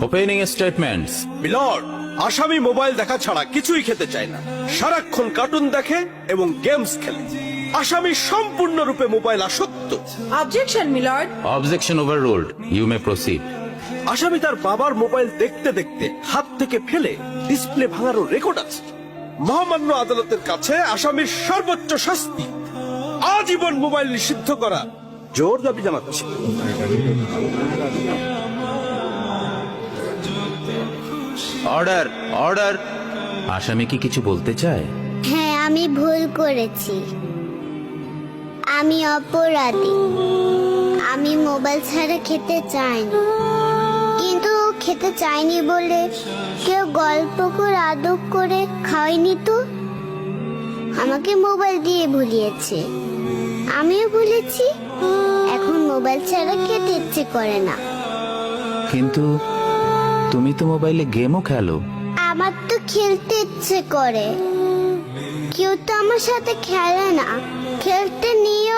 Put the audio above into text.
Opening statements. Milord, আসামি mobile দেখা ছাড়া কিছুই খেতে চায় না, সারাক্ষণ কার্টুন দেখে এবং গেমস খেলে। আসামি সম্পূর্ণরূপে মোবাইল আসক্ত। Objection milord. Objection overruled, you may proceed. আসামি তার বাবার মোবাইল দেখতে দেখতে হাত থেকে ফেলে ডিসপ্লে ভাঙারও রেকর্ড আছে। মহামান্য আদালতের কাছে আসামির সর্বোচ্চ শাস্তি আজীবন মোবাইল নিষিদ্ধ করা জোর দাবি জানাচ্ছে। Order, order. আসামি কি কিছু বলতে চায়? হ্যাঁ, আমি ভুল করেছি, আমি অপরাধী। আমি মোবাইল ছাড়া খেতে চাইনি, কিন্তু খেতে চাইনি বলে কেউ গল্প করে আদব করে খাওয়াইনি তো। আমাকে মোবাইল দিয়ে ভুলিয়েছে, আমিও ভুলেছি। এখন মোবাইল ছাড়া খেতে ইচ্ছে করে না। কিন্তু তুমি তো মোবাইলে গেমও খেলো। আমার তো খেলতে ইচ্ছে করে, কেউ তো আমার সাথে খেলে না, খেলতে নিয়েও